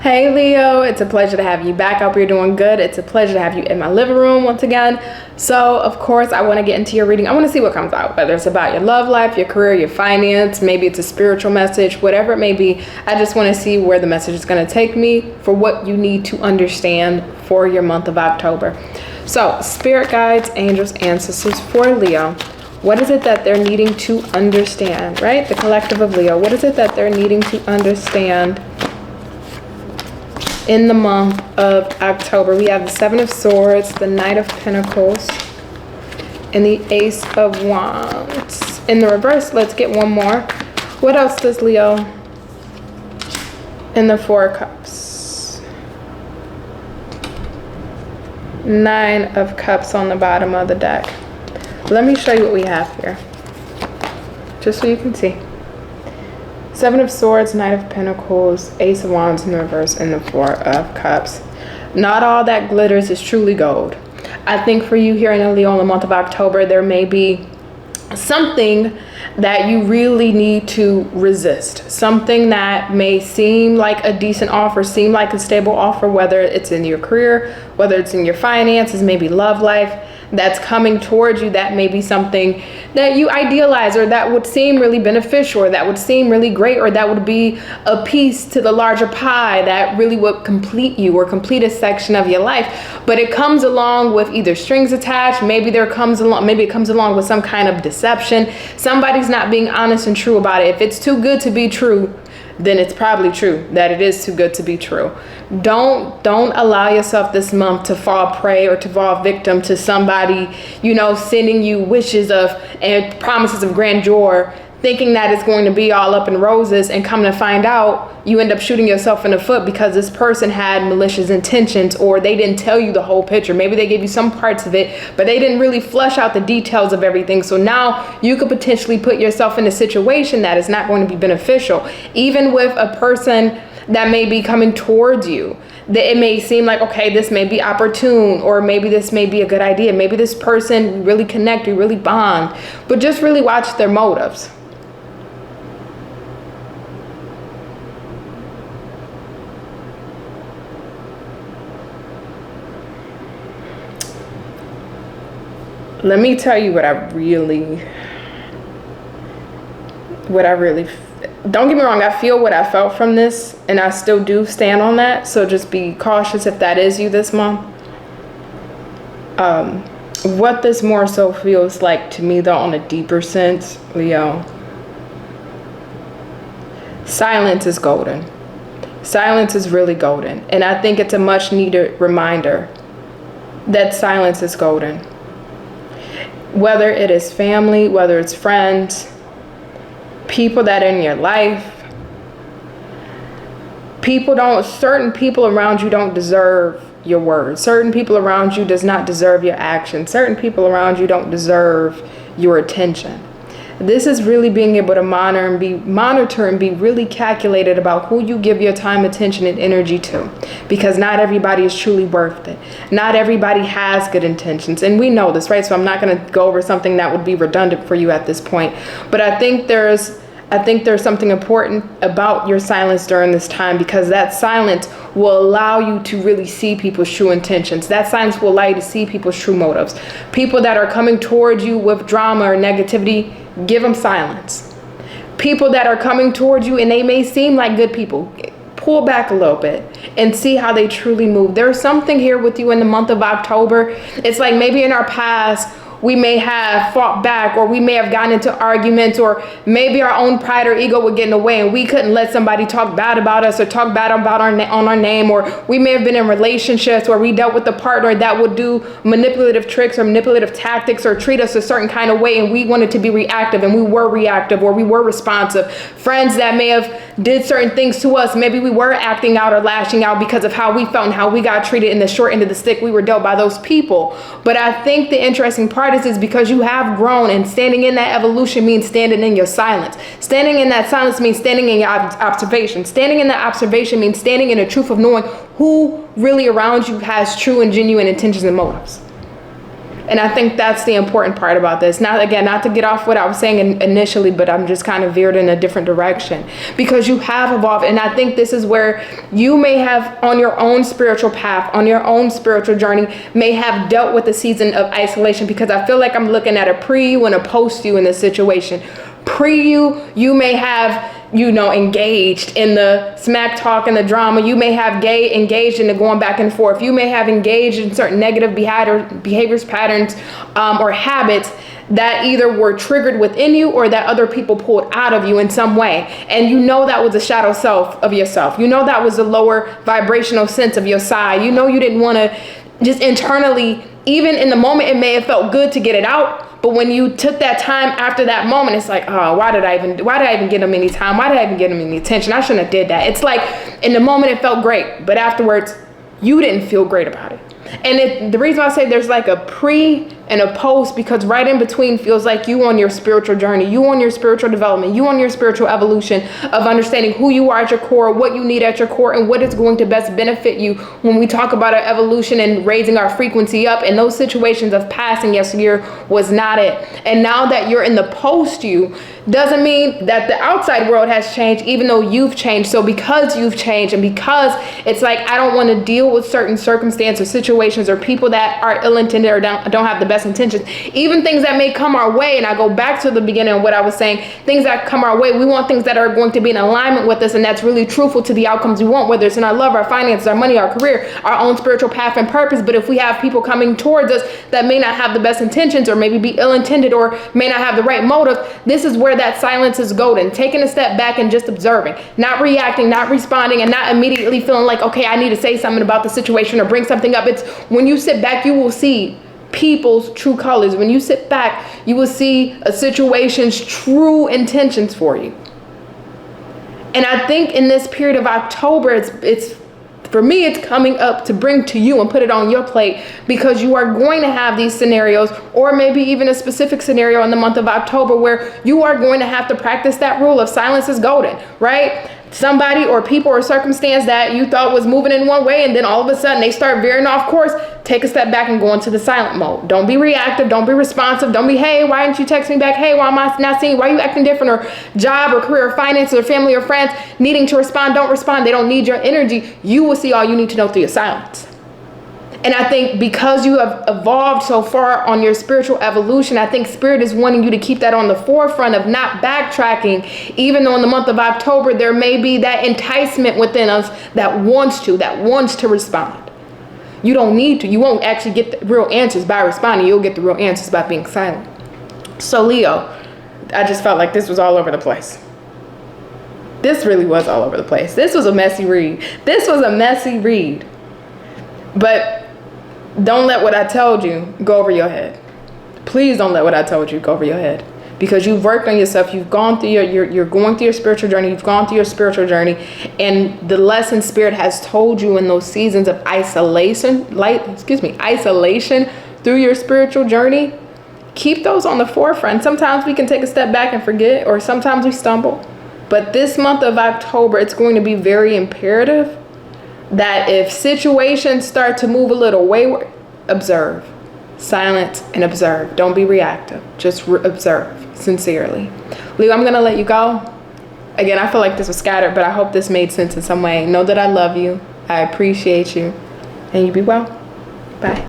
Hey Leo, it's a pleasure to have you back. I hope you're doing good. It's a pleasure to have you in my living room once again. So of course I want to get into your reading. I want to see what comes out, whether it's about your love life, your career, your finance, maybe it's a spiritual message, whatever it may be. I just want to see where the message is going to take me for what you need to understand for your month of October. So spirit guides, angels, ancestors for Leo. What is it that they're needing to understand, right? The collective of Leo. What is it that they're needing to understand in the month of October? We have the Seven of Swords, the Knight of Pentacles, and the Ace of Wands. In the reverse, let's get one more. What else does Leo? In the Four of Cups. Nine of Cups on the bottom of the deck. Let me show you what we have here, just so you can see. Seven of Swords, Knight of Pentacles, Ace of Wands in the reverse, and the Four of Cups. Not all that glitters is truly gold. I think for you here in Leo in the month of October, there may be something that you really need to resist. Something that may seem like a decent offer, seem like a stable offer, whether it's in your career, whether it's in your finances, maybe love life, that's coming towards you. That may be something that you idealize, or that would seem really beneficial, or that would seem really great, or that would be a piece to the larger pie that really would complete you or complete a section of your life. But it comes along with either strings attached, maybe it comes along with some kind of deception. Somebody's not being honest and true about it. If it's too good to be true, then it's probably true that it is too good to be true. Don't allow yourself this month to fall prey or to fall victim to somebody, sending you wishes of and promises of grandeur, thinking that it's going to be all up in roses, and come to find out you end up shooting yourself in the foot because this person had malicious intentions, or they didn't tell you the whole picture. Maybe they gave you some parts of it, but they didn't really flesh out the details of everything. So now you could potentially put yourself in a situation that is not going to be beneficial. Even with a person that may be coming towards you, that it may seem like, okay, this may be opportune, or maybe this may be a good idea. Maybe this person really connect, we really bond, but just really watch their motives. Let me tell you what I really, don't get me wrong, I feel what I felt from this, and I still do stand on that. So just be cautious if that is you this month. What this more so feels like to me, though, on a deeper sense, Leo, silence is golden. Silence is really golden. And I think it's a much needed reminder that silence is golden. Whether it is family, whether it's friends, people that are in your life, certain people around you don't deserve your words. Certain people around you does not deserve your action. Certain people around you don't deserve your attention. This is really being able to monitor and be really calculated about who you give your time, attention, and energy to, because not everybody is truly worth it. Not everybody has good intentions, and we know this, right? So I'm not going to go over something that would be redundant for you at this point, but I think there's something important about your silence during this time, because that silence will allow you to really see people's true intentions. That silence will allow you to see people's true motives. People that are coming towards you with drama or negativity, give them silence. People that are coming towards you and they may seem like good people, pull back a little bit and see how they truly move. There's something here with you in the month of October. It's like maybe in our past, we may have fought back, or we may have gotten into arguments, or maybe our own pride or ego would get in the way and we couldn't let somebody talk bad about us or talk bad about on our name. Or we may have been in relationships where we dealt with a partner that would do manipulative tricks or manipulative tactics, or treat us a certain kind of way, and we wanted to be reactive, and we were reactive, or we were responsive. Friends that may have did certain things to us, maybe we were acting out or lashing out because of how we felt and how we got treated in the short end of the stick we were dealt by those people. But I think the interesting part is because you have grown, and standing in that evolution means standing in your silence. Standing in that silence means standing in your observation. Standing in that observation means standing in the truth of knowing who really around you has true and genuine intentions and motives. And I think that's the important part about this. Not to get off what I was saying initially, but I'm just kind of veered in a different direction, because you have evolved. And I think this is where you may have, on your own spiritual path, on your own spiritual journey, may have dealt with a season of isolation, because I feel like I'm looking at a pre-you and a post-you in this situation. Pre-you, you may have, engaged in the smack talk and the drama. You may have engaged in the going back and forth. You may have engaged in certain negative behaviors, patterns, or habits that either were triggered within you or that other people pulled out of you in some way. And that was a shadow self of yourself. That was a lower vibrational sense of your side. You didn't want to just internally, even in the moment, it may have felt good to get it out. But when you took that time after that moment, it's like, oh, why did I even give them any time? Why did I even give them any attention? I shouldn't have did that. It's like, in the moment it felt great, but afterwards you didn't feel great about it. And the reason I say there's like a pre and a post, because right in between feels like you on your spiritual journey, you on your spiritual development, you on your spiritual evolution of understanding who you are at your core, what you need at your core, and what is going to best benefit you when we talk about our evolution and raising our frequency up. And those situations of passing yesteryear was not it. And now that you're in the post you, doesn't mean that the outside world has changed, even though you've changed. So because you've changed, and because it's like, I don't want to deal with certain circumstances or situations or people that are ill-intended or don't have the best intentions, even things that may come our way. And I go back to the beginning of what I was saying, things that come our way, we want things that are going to be in alignment with us, and that's really truthful to the outcomes we want, whether it's in our love, our finances, our money, our career, our own spiritual path and purpose. But if we have people coming towards us that may not have the best intentions, or maybe be ill-intended, or may not have the right motive, this is where that silence is golden. Taking a step back and just observing, not reacting, not responding, and not immediately feeling like, okay, I need to say something about the situation or bring something up. It's when you sit back, you will see people's true colors. When you sit back, you will see a situation's true intentions for you. And I think in this period of October, it's for me, it's coming up to bring to you and put it on your plate, because you are going to have these scenarios, or maybe even a specific scenario in the month of October, where you are going to have to practice that rule of silence is golden, right? Somebody or people or circumstance that you thought was moving in one way, and then all of a sudden they start veering off course. Take a step back and go into the silent mode. Don't be reactive. Don't be responsive. Don't be, hey, why didn't you text me back? Hey, why am I not seeing you? Why are you acting different? Or job or career or finances or family or friends needing to respond. Don't respond. They don't need your energy. You will see all you need to know through your silence. And I think because you have evolved so far on your spiritual evolution, I think Spirit is wanting you to keep that on the forefront of not backtracking, even though in the month of October, there may be that enticement within us that wants to respond. You don't need to. You won't actually get the real answers by responding. You'll get the real answers by being silent. So Leo, I just felt like this was all over the place. This really was all over the place. This was a messy read. But don't let what I told you go over your head. Please don't let what I told you go over your head. Because you've worked on yourself, you've gone through you're going through your spiritual journey, you've gone through your spiritual journey, and the lesson Spirit has told you in those seasons of isolation through your spiritual journey, keep those on the forefront. Sometimes we can take a step back and forget, or sometimes we stumble. But this month of October, it's going to be very imperative that if situations start to move a little wayward, observe. Silence and observe. Don't be reactive. Just observe sincerely. Leo, I'm going to let you go. Again, I feel like this was scattered, but I hope this made sense in some way. Know that I love you. I appreciate you. And you be well. Bye.